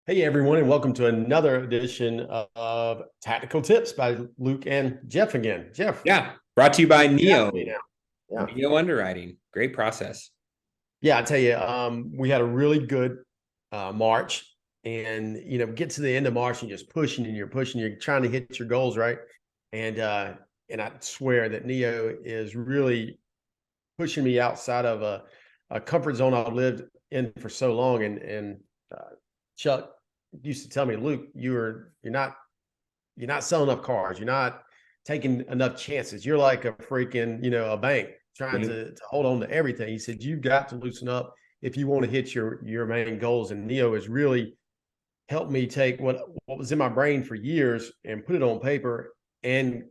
Hey everyone, and welcome to another edition of Tactical Tips by Luke and Jeff again. Jeff, Yeah, brought to you by what you got Neo. for me now? Yeah, Neo Underwriting. Great process. yeah. I tell you, we had a really good March, and get to the end of March and just pushing, and you're trying to hit your goals, right? And uh, and I swear that Neo is really pushing me outside of a comfort zone I've lived in for so long. And Chuck used to tell me, Luke, you're not selling enough cars. You're not taking enough chances. You're like a freaking, a bank trying Yeah. to hold on to everything. He said, you've got to loosen up if you want to hit your main goals. And Neo has really helped me take what was in my brain for years and put it on paper and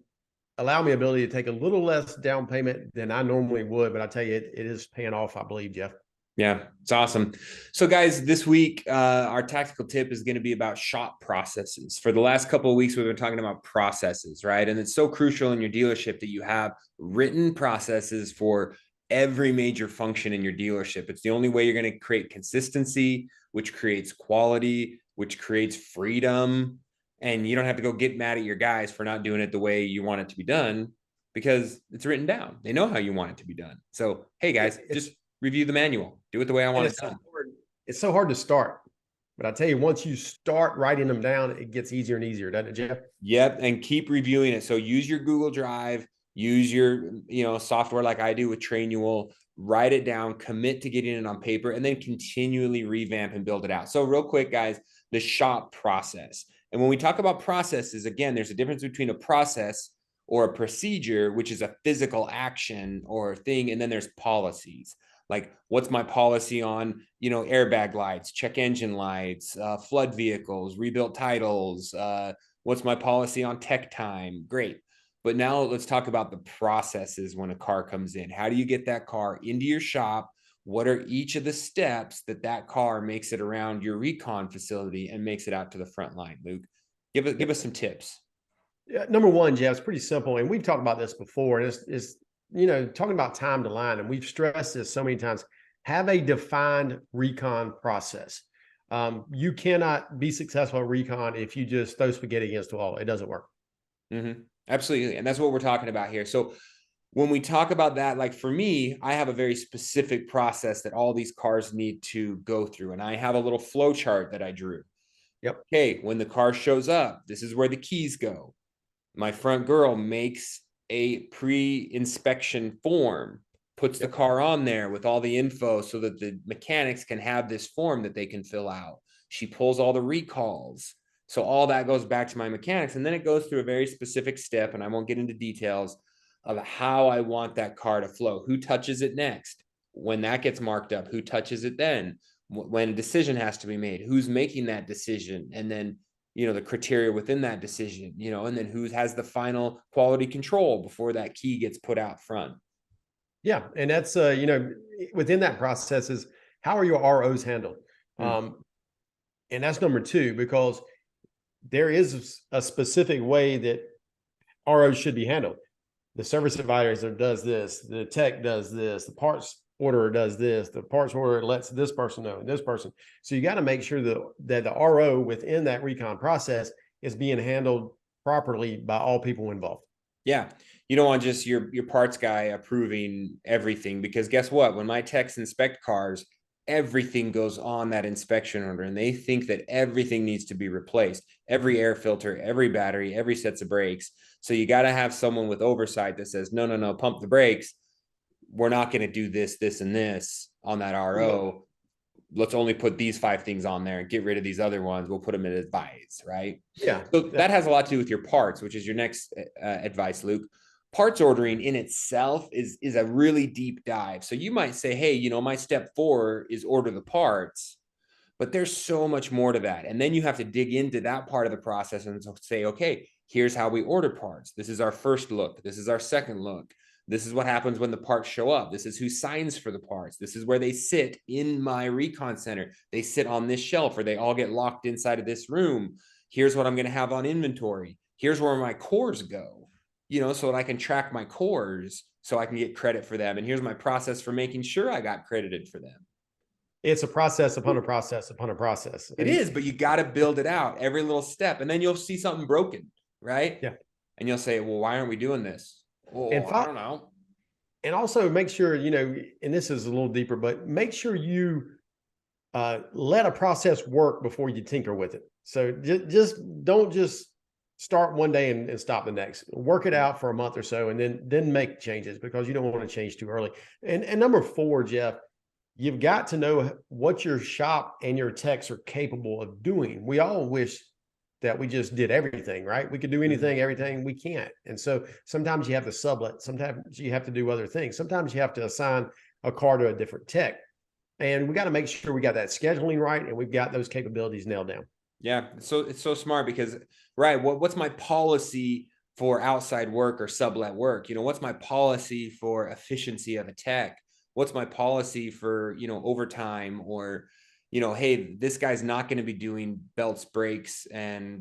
allow me ability to take a little less down payment than I normally would. But I tell you, it is paying off, I believe, Jeff. Yeah, it's awesome. So, guys, this week, our tactical tip is going to be about shop processes. For the last couple of weeks, we've been talking about processes, right? And it's so crucial in your dealership that you have written processes for every major function in your dealership. It's the only way you're going to create consistency, which creates quality, which creates freedom. And you don't have to go get mad at your guys for not doing it the way you want it to be done because it's written down. They know how you want it to be done. So, hey, guys, It's just review the manual, do it the way I and want it done. it's so hard to start. But I tell you, once you start writing them down, it gets easier and easier, doesn't it, Jeff? Yep, and keep reviewing it. So use your Google Drive, use your software like I do with Trainual, write it down, commit to getting it on paper, and then continually revamp and build it out. So real quick, guys, the shop process. And when we talk about processes, again, there's a difference between a process or a procedure, which is a physical action or thing, and then there's policies. Like, what's my policy on, airbag lights, check engine lights, flood vehicles, rebuilt titles, what's my policy on tech time? Great. But now let's talk about the processes when a car comes in. How do you get that car into your shop? What are each of the steps that car makes it around your recon facility and makes it out to the front line? Luke, give us some tips. Yeah, number one, Jeff, it's pretty simple, and we've talked about this before. And it's talking about time to line, and we've stressed this so many times. Have a defined recon process. You cannot be successful at recon if you just throw spaghetti against the wall. It doesn't work. Absolutely, and that's what we're talking about here. So when we talk about that, like for me, I have a very specific process that all these cars need to go through, and I have a little flow chart that I drew. Yep. Okay, when the car shows up, this is where the keys go. My front girl makes a pre-inspection form, puts the Yep. car on there with all the info so that the mechanics can have this form that they can fill out. She pulls all the recalls. So all that goes back to my mechanics. And then it goes through a very specific step, and I won't get into details of how I want that car to flow. Who touches it next? When that gets marked up, who touches it then? When a decision has to be made, who's making that decision? And then the criteria within that decision, and then who has the final quality control before that key gets put out front. Yeah, and that's within that process is how are your ROs handled, Mm. um, and that's number two because there is a specific way that ROs should be handled. The service advisor does this, the tech does this, the parts orderer does this, the parts orderer lets this person know, and this person. So you got to make sure that the RO within that recon process is being handled properly by all people involved. Yeah. You don't want just your parts guy approving everything, because guess what? When my techs inspect cars, everything goes on that inspection order, and they think that everything needs to be replaced. Every air filter, every battery, every sets of brakes. So you got to have someone with oversight that says, no, no, no, pump the brakes. We're not going to do this, and this on that RO. Let's only put these 5 things on there and get rid of these other ones. We'll put them in advice, right? Yeah. So that has a lot to do with your parts, which is your next advice, Luke. Parts ordering in itself is a really deep dive. So you might say, hey, my step 4 is order the parts, but there's so much more to that. And then you have to dig into that part of the process and say, okay, here's how we order parts. This is our first look. This is our second look. This is what happens when the parts show up. This is who signs for the parts. This is where they sit in my recon center. They sit on this shelf, or they all get locked inside of this room. Here's what I'm going to have on inventory. Here's where my cores go, so that I can track my cores so I can get credit for them. And here's my process for making sure I got credited for them. It's a process upon a process upon a process. It is, but you got to build it out every little step, and then you'll see something broken, right? Yeah. And you'll say, well, why aren't we doing this? And Oh, I fi- don't know. and also make sure, and this is a little deeper, but make sure you let a process work before you tinker with it. So just don't just start one day and stop the next. Work it out for a month or so, and then make changes, because you don't want to change too early. And number 4, Jeff, you've got to know what your shop and your techs are capable of doing. We all wish that we just did everything, right? We could do anything, everything. We can't. And so sometimes you have to sublet. Sometimes you have to do other things. Sometimes you have to assign a car to a different tech. And we got to make sure we got that scheduling right, and we've got those capabilities nailed down. Yeah. So it's so smart because, right, what's my policy for outside work or sublet work? What's my policy for efficiency of a tech? What's my policy for, overtime, or, hey, this guy's not going to be doing belts, brakes, and,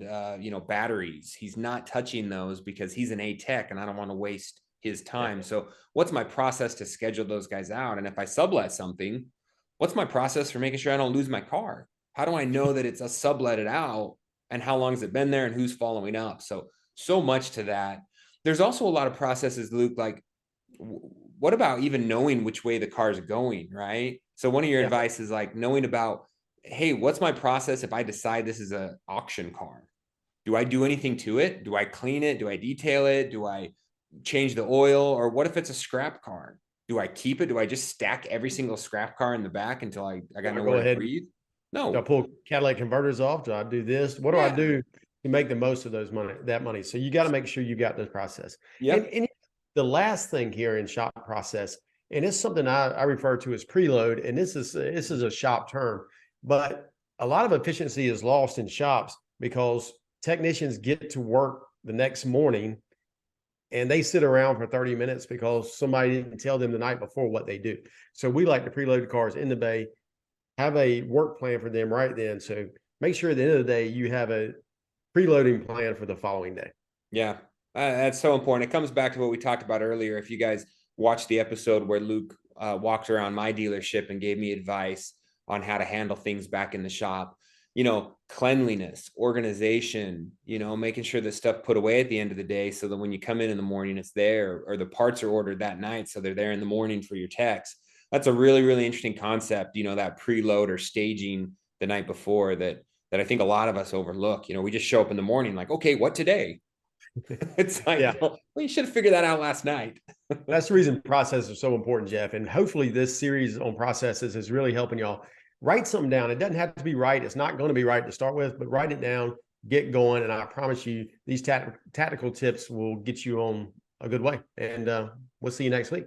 batteries. He's not touching those because he's an A tech and I don't want to waste his time. Yeah. So what's my process to schedule those guys out? And if I sublet something, what's my process for making sure I don't lose my car? How do I know that it's a subletted out, and how long has it been there, and who's following up? So much to that. There's also a lot of processes, Luke, like what about even knowing which way the car is going, right? So one of your advice is like knowing about, hey, what's my process if I decide this is an auction car? Do I do anything to it? Do I clean it? Do I detail it? Do I change the oil? Or what if it's a scrap car? Do I keep it? Do I just stack every single scrap car in the back until I got Do I nowhere go to ahead? breathe? Do I No. pull catalytic converters off? Do I do this? What do I Yeah. do to make the most of that money? So you got to make sure you got those process. Yep. And the last thing here in shop process, and it's something I refer to as preload, and this is a shop term, but a lot of efficiency is lost in shops because technicians get to work the next morning and they sit around for 30 minutes because somebody didn't tell them the night before what they do. So we like to preload the cars in the bay, have a work plan for them right then. So make sure at the end of the day, you have a preloading plan for the following day. Yeah. That's so important. It comes back to what we talked about earlier. If you guys watched the episode where Luke walked around my dealership and gave me advice on how to handle things back in the shop, cleanliness, organization, making sure that stuff put away at the end of the day so that when you come in the morning, it's there, or the parts are ordered that night, so they're there in the morning for your techs. That's a really, really interesting concept, that preload or staging the night before that I think a lot of us overlook. We just show up in the morning like, okay, what today? It's like, Yeah. well, you should have figured that out last night. That's the reason processes are so important, Jeff. And hopefully this series on processes is really helping y'all write something down. It doesn't have to be right. It's not going to be right to start with, but write it down, get going. And I promise you, these tactical tips will get you on a good way. And we'll see you next week.